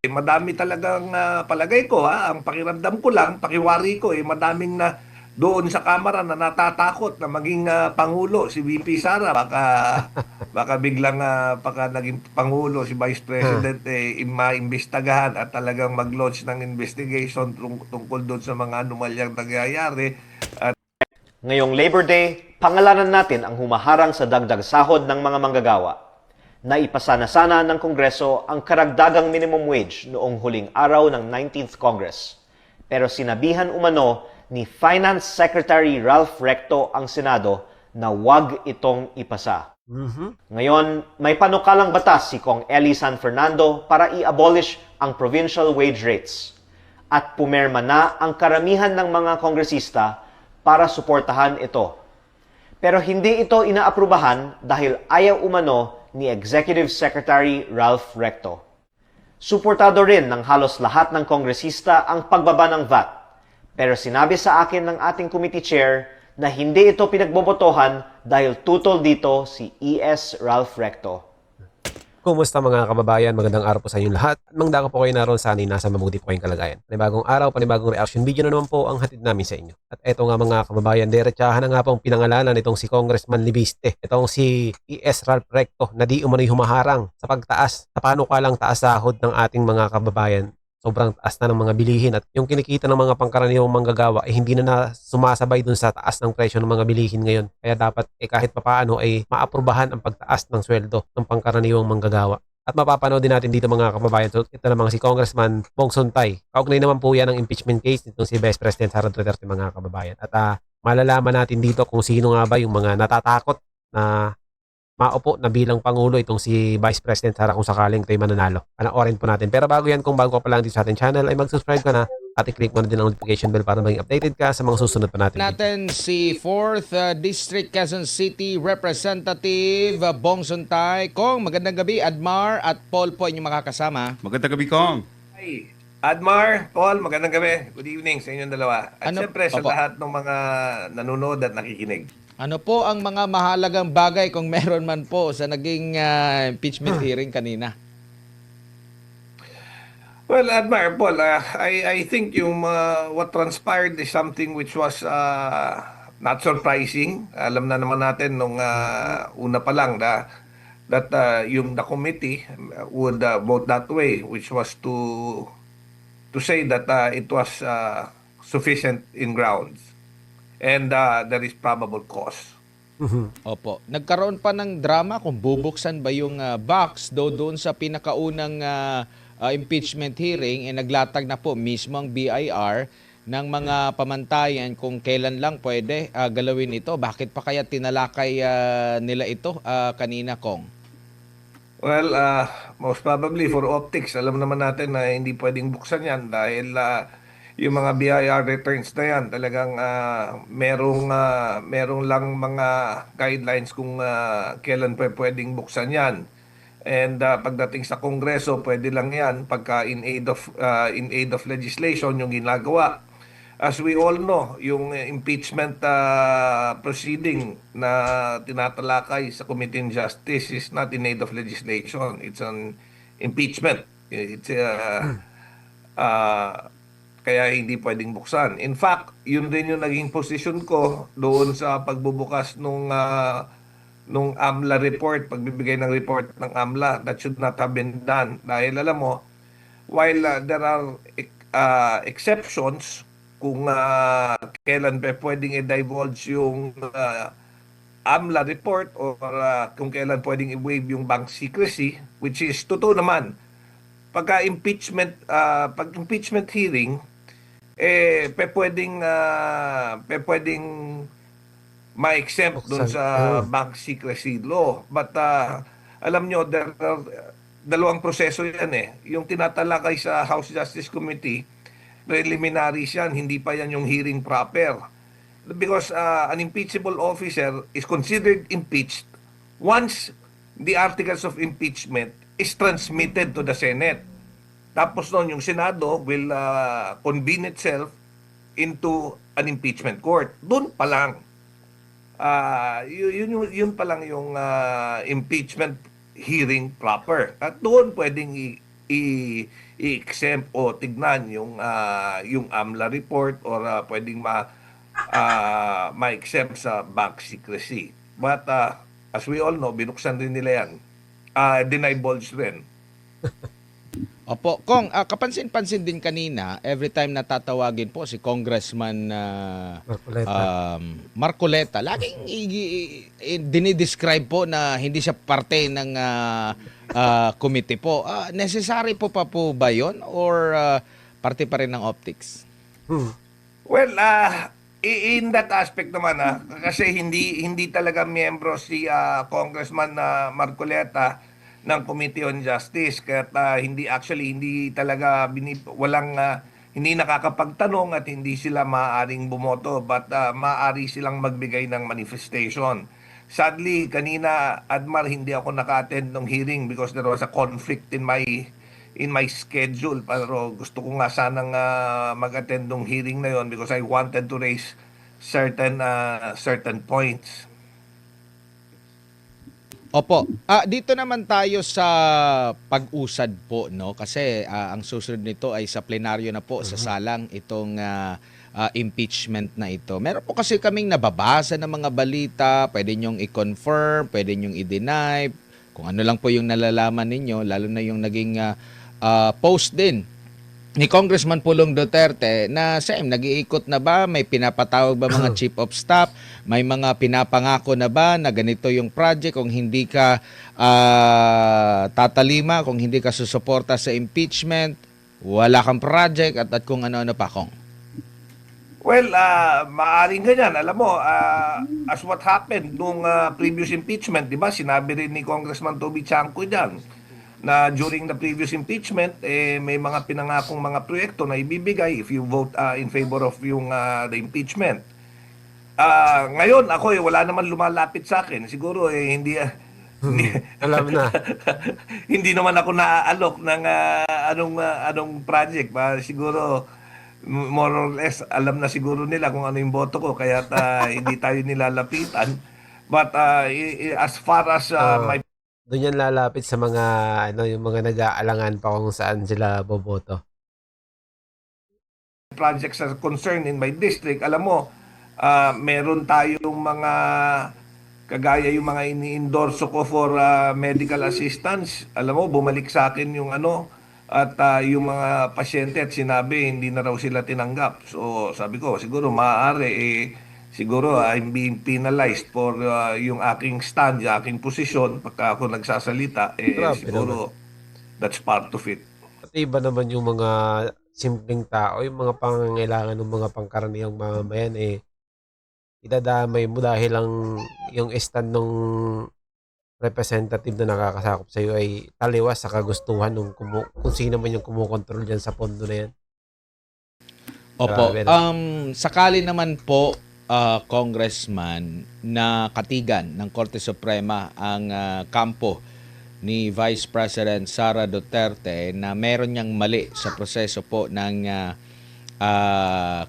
Madami talagang palagay ko ang pakiramdam ko lang, pakiwari ko madaming na doon sa Kamara na natatakot na maging pangulo si VP Sara. Baka biglang pagka naging pangulo si Vice President maimbestagahan at talagang mag-launch ng investigation tungkol doon sa mga anomalyang nangyayari. Ngayong Labor Day, pangalanan natin ang humaharang sa dagdag sahod ng mga manggagawa. Naipasa na sana ng Kongreso ang karagdagang minimum wage noong huling araw ng 19th Congress. Pero sinabihan umano ni Finance Secretary Ralph Recto ang Senado na wag itong ipasa. Ngayon, may panukalang batas si Kong Eli San Fernando para i-abolish ang provincial wage rates. At pumerma na ang karamihan ng mga kongresista para suportahan ito. Pero hindi ito inaaprubahan dahil ayaw umano ni Executive Secretary Ralph Recto. Suportado rin ng halos lahat ng kongresista ang pagbaba ng VAT. Pero sinabi sa akin ng ating committee chair na hindi ito pinagbobotohan dahil tutol dito si E.S. Ralph Recto. Kumusta mga kababayan? Magandang araw po sa inyong lahat. Mangdaka po kayo naroon, sana'y nasa mabuti po kayong kalagayan. Panibagong araw, panibagong reaction video na naman po ang hatid namin sa inyo. At eto nga mga kababayan, diretsahan na nga pong pinangalanan itong si Congressman Libiste. Itong si E.S. Ralph Recto na di umano'y humaharang sa pagtaas, sa panukalang taas sahod ng ating mga kababayan. Sobrang taas na ng mga bilihin at yung kinikita ng mga pangkaraniwang manggagawa hindi na sumasabay dun sa taas ng presyo ng mga bilihin ngayon. Kaya dapat kahit papaano ay maaprubahan ang pagtaas ng sweldo ng pangkaraniwang manggagawa. At mapapanood din natin dito mga kababayan. So, ito namang si Congressman Bong Sontay. Kaugnay naman po yan ng impeachment case nitong si Vice President Sara Duterte mga kababayan. At malalaman natin dito kung sino nga ba yung mga natatakot na maupo na bilang Pangulo itong si Vice President Sara kung sakaling ito'y mananalo. Panoorin po natin. Pero bago yan, kung bago ka pa lang dito sa ating channel, ay mag-subscribe ka na at i-click mo na din ang notification bell para maging updated ka sa mga susunod pa natin. Si 4th District Quezon City Representative Bong Sontay. Kong, magandang gabi. Admar at Paul po inyong makakasama. Magandang gabi, Kong. Hi, Admar, Paul, magandang gabi. Good evening sa inyong dalawa. At siyempre sa Opo. lahat ng mga nanonood at nakikinig. Ano po ang mga mahalagang bagay kung meron man po sa naging impeachment hearing kanina? Well, Admire, Paul, I think yung what transpired is something which was not surprising. Alam na naman natin nung una pa lang that yung the committee would vote that way, which was to say that it was sufficient in grounds and there is probable cause. Opo. Nagkaroon pa ng drama kung bubuksan ba yung box doon sa pinakaunang impeachment hearing naglatag na po mismo ang BIR ng mga pamantayan kung kailan lang pwede galawin ito. Bakit pa kaya tinalakay nila ito kanina, Kong? Well, most probably for optics, alam naman natin na hindi pwedeng buksan yan dahil yung mga BIR returns na yan, talagang merong lang mga guidelines kung kailan pwedeng buksan yan. And pagdating sa Kongreso, pwede lang yan pagka in aid of legislation yung ginagawa. As we all know, yung impeachment proceeding na tinatalakay sa Committee on Justice is not in aid of legislation. It's an impeachment. It's kaya hindi pwedeng buksan. In fact, yun din yung naging position ko doon sa pagbubukas nung AMLA report, pagbibigay ng report ng AMLA. That should not have been done. Dahil alam mo, while there are exceptions kung kailan pwedeng i-divulge yung AMLA report or kung kailan pwedeng i-waive yung bank secrecy, which is totoo naman. Pag impeachment hearing, pwedeng ma-exempt doon sa bank secrecy law. But alam nyo, there are dalawang proseso yan Yung tinatalakay sa House Justice Committee, preliminaries yan, hindi pa yan yung hearing proper. Because an impeachable officer is considered impeached once the articles of impeachment is transmitted to the Senate. Tapos noon, yung Senado will convene itself into an impeachment court. Doon pa lang. Yun pa lang yung impeachment hearing proper. At doon pwedeng i-exempt o tignan yung AMLA report or pwedeng ma-exempt sa bank secrecy. But as we all know, binuksan rin nila yan. Dinivulge rin. Opo, Kong, kapansin-pansin din kanina, every time natatawagin po si Congressman Marcoleta, laging dinidescribe po na hindi siya parte ng committee po. Necessary po pa po ba yun or parte pa rin ng optics? Well, in that aspect naman, kasi hindi talaga miyembro si Congressman Marcoleta ng Committee on Justice, kaya hindi talaga hindi nakakapagtanong at hindi sila maaaring bumoto, but maaari silang magbigay ng manifestation. Sadly, kanina, Admar, hindi ako naka-attend ng hearing because there was a conflict in my schedule, pero gusto ko nga sanang mag-attend ng hearing na yon because I wanted to raise certain points. Opo. Dito naman tayo sa pag-usad po, no? Kasi ang susunod nito ay sa plenaryo na po, sa salang itong impeachment na ito. Meron po kasi kaming nababasa ng mga balita, pwede nyong i-confirm, pwede nyong i-deny, kung ano lang po yung nalalaman ninyo, lalo na yung naging post din ni Congressman Pulong Duterte na nag-iikot na ba, may pinapatawag ba mga chief of staff, may mga pinapangako na ba na ganito yung project, kung hindi ka tatalima, kung hindi ka susuporta sa impeachment, wala kang project at kung ano-ano pa, Kong. Well, maaring ganyan. Alam mo, as what happened nung previous impeachment, di ba, sinabi rin ni Congressman Toby Chanco dyan, na during the previous impeachment, may mga pinangakong mga proyekto na ibibigay if you vote in favor of the impeachment. Ngayon, ako wala naman lumalapit sa akin. Siguro hindi Alam na. hindi naman ako naaalok ng anong project. Siguro more or less alam na siguro nila kung ano yung boto ko, kaya hindi tayo nilalapitan. But as far as my Doon yan lalapit sa mga yung mga nag-aalangan pa kung saan sila boboto. projects are concerned in my district, alam mo, meron tayong mga kagaya yung mga ini-endorso ko for medical assistance. Alam mo, bumalik sa akin yung at yung mga pasyente at sinabi hindi na raw sila tinanggap. So sabi ko, siguro maaari siguro I'm being penalized for yung aking stand, yung aking posisyon pagka ako nagsasalita, Grabe siguro that's part of it. Pati iba naman yung mga simpleng tao, yung mga pangangailangan ng mga pangkaraniwang mamamayan, idadamay mo dahil lang yung stand ng representative na nakakasakop sa iyo ay taliwas sa kagustuhan ng kung sino man yung kumukontrol dyan sa pondo na yan. Opo. Grabe Sakali naman po, Congressman, na katigan ng Korte Suprema ang kampo ni Vice President Sara Duterte na meron niyang mali sa proseso po ng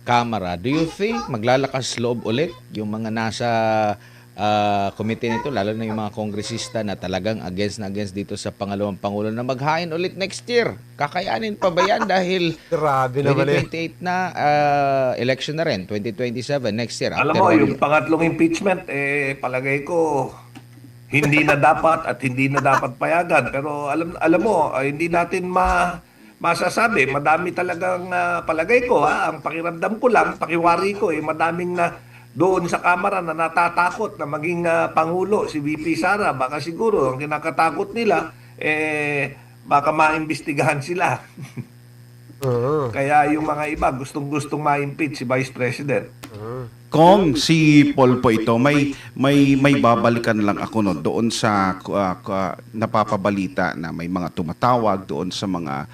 Kamara. Do you think maglalakas loob ulit yung mga nasa committee nito, lalo na yung mga kongresista na talagang against na against dito sa pangalawang Pangulo na maghain ulit next year? Kakayanin pa ba yan dahil Grabe naman 2028 na election na rin, 2027 next year. Alam mo, yung pangatlong impeachment, palagay ko, hindi na dapat at hindi na dapat payagan. Pero alam mo, hindi natin masasabi. Madami talagang palagay ko, ang pakiramdam ko lang, pakiwari ko, madaming na doon sa Kamara na natatakot na maging Pangulo si VP Sara. Baka siguro ang kinakatakot nila, baka maimbestigahan sila. Kaya yung mga iba gustong-gustong ma-impeach si Vice President. Kung si Paul po ito, may babalikan lang ako no doon sa napapabalita na may mga tumatawag doon sa mga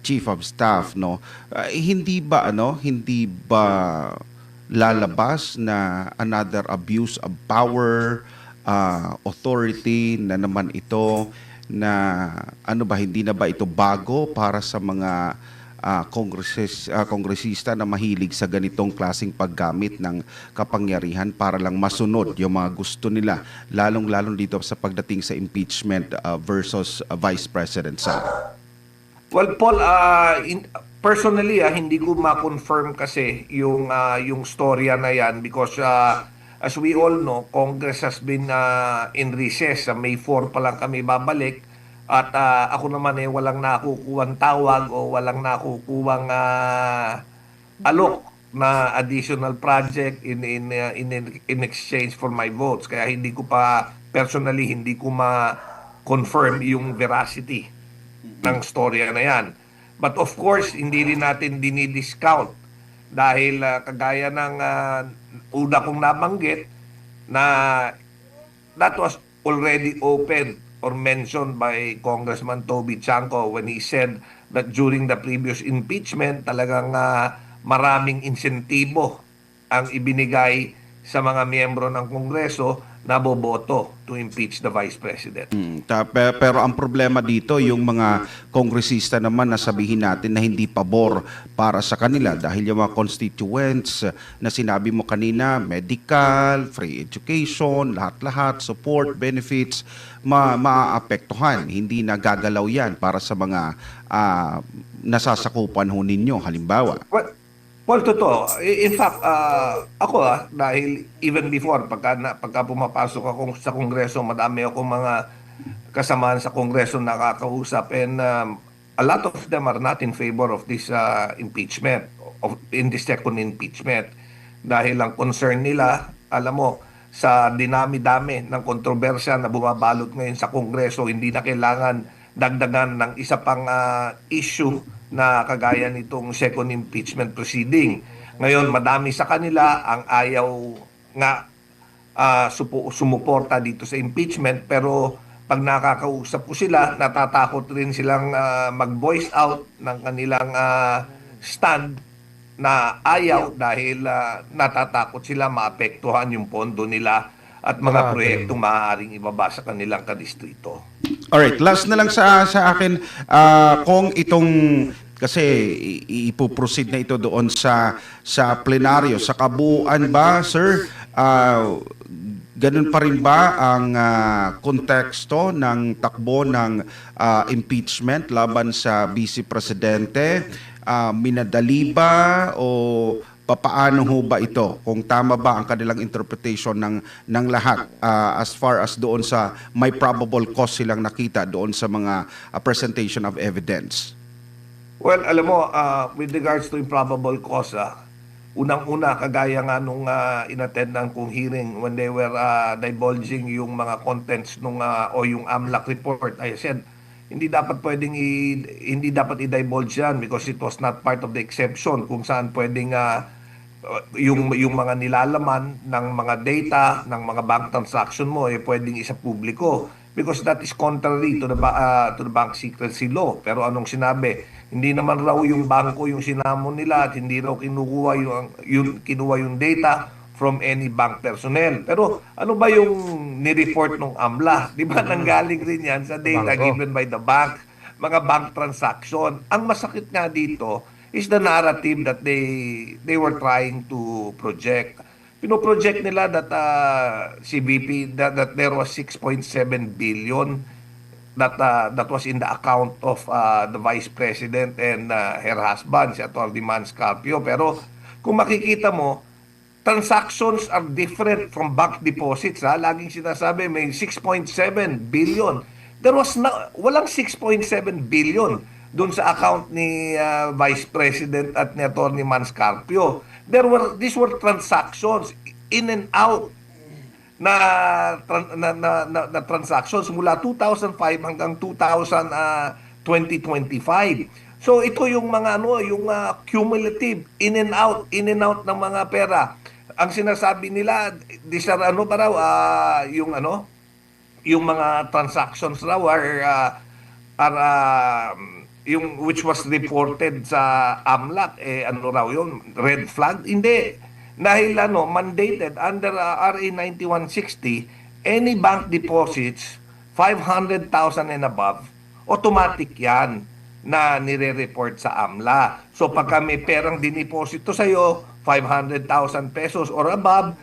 chief of staff, no. Hindi ba lalabas na another abuse of power, authority na naman ito, na hindi na ba ito bago para sa mga kongresista na mahilig sa ganitong klaseng paggamit ng kapangyarihan para lang masunod yung mga gusto nila, lalong-lalong dito sa pagdating sa impeachment versus Vice President Sara? Well, Paul, personally, hindi ko ma-confirm kasi yung storya na yan because as we all know, Congress has been in recess. Sa May 4 pa lang kami babalik at ako naman walang nakukuhang tawag o walang nakukuhang alok na additional project in exchange for my votes. Kaya personally hindi ko ma-confirm yung veracity ng storya na yan. But of course, hindi rin natin dinidiscount dahil kagaya ng una kong nabanggit na that was already open or mentioned by Congressman Toby Chanco when he said that during the previous impeachment talagang maraming insentibo ang ibinigay sa mga miyembro ng Kongreso na boboto to impeach the Vice President. Pero ang problema dito, yung mga kongresista naman na sabihin natin na hindi pabor para sa kanila dahil yung mga constituents na sinabi mo kanina, medical, free education, lahat-lahat, support, benefits, maaapektuhan. Hindi nagagalaw yan para sa mga nasasakupan ho ninyo, halimbawa. Well, totoo. In fact, ako dahil even before, pagka pumapasok ako sa Kongreso, madami ako mga kasamaan sa Kongreso nakakausap and a lot of them are not in favor of this impeachment, in this second impeachment. Dahil ang concern nila, alam mo, sa dinami-dami ng kontrobersya na bumabalot ngayon sa Kongreso, hindi na kailangan dagdagan ng isa pang issue na kagaya nitong second impeachment proceeding. Ngayon, madami sa kanila ang ayaw nga sumuporta dito sa impeachment, pero pag nakakausap ko sila, natatakot rin silang mag-voice out ng kanilang stand na ayaw dahil natatakot sila maapektuhan yung pondo nila at mga proyektong maaaring ibaba sa kanilang kadistrito. Alright, last na lang sa akin, kung itong kasi ipoproceed na ito doon sa plenaryo, sa kabuuan ba, sir, ganun pa rin ba ang konteksto ng takbo ng impeachment laban sa Vice Presidente? Minadali ba o papaano ho ba ito? Kung tama ba ang kanilang interpretation ng lahat as far as doon sa may probable cause silang nakita doon sa mga presentation of evidence? Well, alam mo, with regards to improbable cause, unang-una, kagaya nga nung inattendan kong hearing when they were divulging yung mga contents nung o yung AMLAC report, I said, hindi dapat i-divulge yan because it was not part of the exception kung saan pwedeng yung mga nilalaman ng mga data ng mga bank transaction mo pwedeng isa publiko because that is contrary to the bank secrecy law. Pero anong sinabi? Hindi naman raw yung bangko yung sinamon nila at hindi raw kinuha yung data from any bank personnel. Pero ano ba yung ni-report ng AMLA? Di ba nanggaling rin yan sa data given by the bank, mga bank transaction. Ang masakit nga dito is the narrative that they were trying to project. Pino-project nila that CBP that there was 6.7 billion that was in the account of the Vice President and her husband, si Atty. Mans Carpio. Pero kung makikita mo, transactions are different from bank deposits. Laging sinasabi may 6.7 billion. Walang 6.7 billion doon sa account ni Vice President at ni Atty. Mans Carpio. These were transactions in and out na transactions mula 2005 hanggang 2025. So ito yung mga yung cumulative in and out ng mga pera. Ang sinasabi nila, these are yung mga transactions raw are yung which was reported sa AMLAC raw yun, red flag? Hindi. Dahil mandated under RA 9160, any bank deposits 500,000 and above, automatic yan na nire-report sa AMLA. So pagka may perang diniposito sa'yo, 500,000 pesos or above,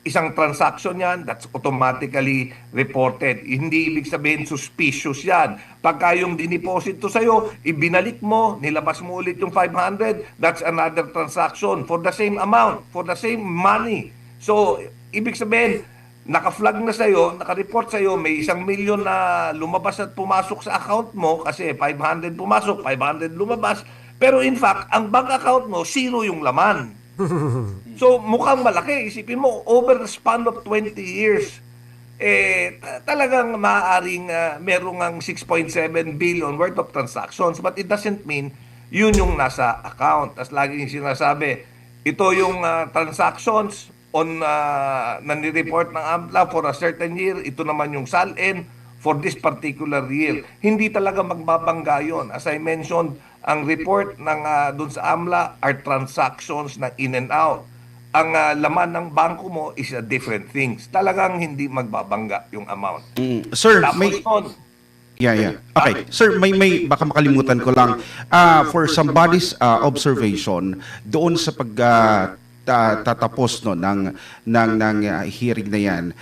isang transaction yan, that's automatically reported. Hindi ibig sabihin suspicious yan. Pagka yung diniposito sa'yo, ibinalik mo, nilabas mo ulit yung 500, that's another transaction for the same amount, for the same money. So, ibig sabihin, naka-flag na sa'yo, naka-report sa'yo, may 1,000,000 na lumabas at pumasok sa account mo kasi 500 pumasok, 500 lumabas. Pero in fact, ang bank account mo, 0 yung laman. So, mukhang malaki. Isipin mo, over the span of 20 years, talagang maaaring merong ang 6.7 billion worth of transactions. But it doesn't mean yun yung nasa account. Tapos lagi yung sinasabi, ito yung transactions na nireport ng AMLA for a certain year. Ito naman yung SALN for this particular year. Hindi talaga magbabangga yun. As I mentioned, ang report ng dun sa AMLA are transactions na in and out. Ang laman ng bangko mo is a different things. Talagang hindi magbabangga yung amount. Sir, Tapos may... nun, Yeah. Okay. Sir, may baka makalimutan ko lang. For somebody's observation, doon sa tatapos no ng hearing na yan,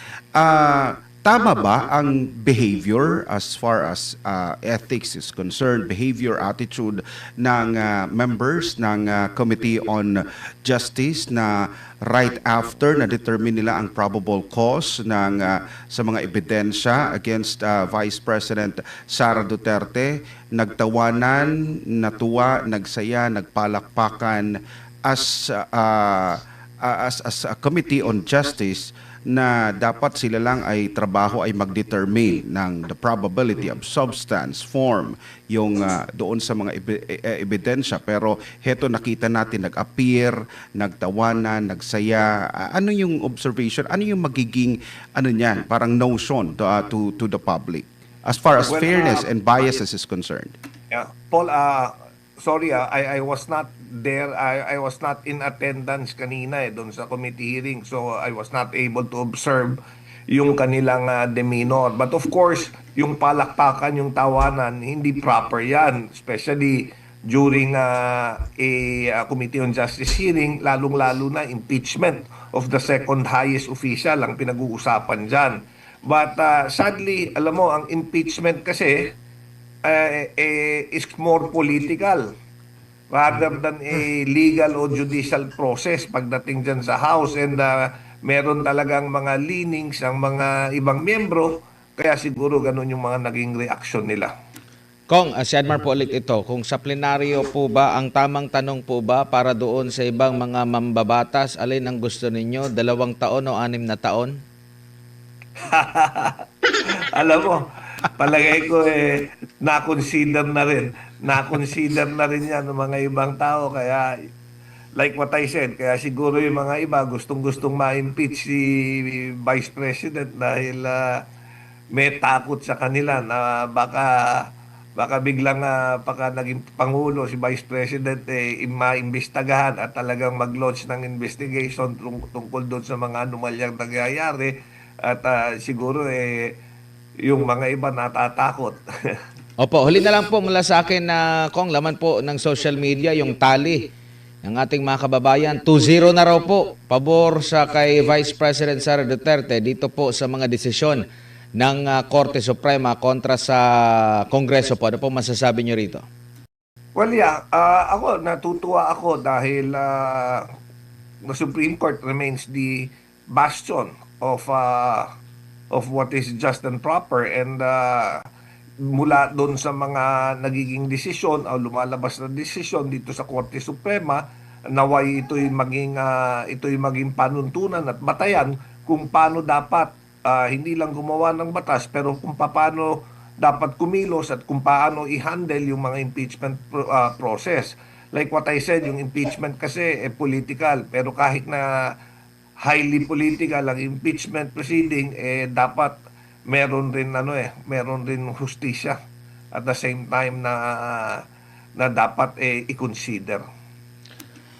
tama ba ang behavior as far as ethics is concerned, behavior, attitude ng members ng Committee on Justice na right after na-determine nila ang probable cause sa mga ebidensya against Vice President Sara Duterte, nagtawanan, natuwa, nagsaya, nagpalakpakan as a Committee on Justice na dapat sila lang ay trabaho ay mag-determine ng the probability of substance, form, yung doon sa mga ebidensya. Pero heto nakita natin, nag-appear, nagtawanan, nagsaya. Ano yung observation? Ano yung magiging niyan, parang notion to the public as far as fairness and biases is concerned? yeah, Paul, sorry, I was not there. I was not in attendance kanina doon sa committee hearing. So I was not able to observe yung kanilang demeanor. But of course, yung palakpakan, yung tawanan, hindi proper yan. Especially during a Committee on Justice hearing, lalong-lalo na impeachment of the second highest official ang pinag-uusapan dyan. But sadly, alam mo, ang impeachment kasi is more political rather than a legal o judicial process pagdating dyan sa House. And meron talagang mga leanings ang mga ibang miyembro, kaya siguro ganun yung mga naging reaction nila. Kong, si Admar po ulit ito, kung sa plenaryo po ba, ang tamang tanong po ba para doon sa ibang mga mambabatas, alin ang gusto ninyo, 2 taon o 6 na taon? Alam mo, palagay ko na-consider na rin. Na-consider na rin yan ng mga ibang tao. Kaya, like what I said, kaya siguro yung mga iba gustong-gustong ma-impeach si Vice President dahil may takot sa kanila na baka biglang pagka naging Pangulo si Vice President maimbestagahan at talagang mag-launch ng investigation tungkol doon sa mga anomalyang nangyayari. At siguro yung mga iba natatakot. Opo, huli na lang po mula sa akin na Kong, laman po ng social media yung tali ng ating mga kababayan. 2-0 na raw po pabor sa kay Vice President Sara Duterte dito po sa mga desisyon ng Korte Suprema kontra sa Kongreso po. Ano po masasabi nyo rito? Well, yeah. Ako, natutuwa ako dahil the Supreme Court remains the bastion of what is just and proper, and mula doon sa mga nagiging desisyon o lumalabas na desisyon dito sa Korte Suprema, naway ito'y maging panuntunan at batayan kung paano dapat hindi lang gumawa ng batas, pero kung paano dapat kumilos at kung paano i-handle yung mga impeachment process. Like what I said, yung impeachment kasi political, pero kahit na highly political ang impeachment proceeding, dapat meron rin hustisya at the same time na dapat i-consider.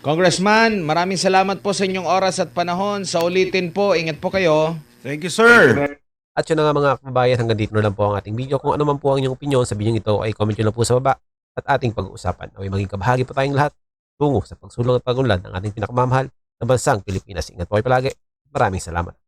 Congressman, maraming salamat po sa inyong oras at panahon. Sa ulitin po, ingat po kayo. Thank you, sir. At yun na nga mga kababayan, hanggang dito na lang po ang ating video. Kung ano man po ang inyong opinion sa video ito, ay comment nyo lang po sa baba. at ating pag-uusapan. Naway maging kabahagi po tayong lahat tungo sa pagsulong at pagunlad ng ating pinakamamahal na bansang Pilipinas. Ingat po kayo palagi. Maraming salamat.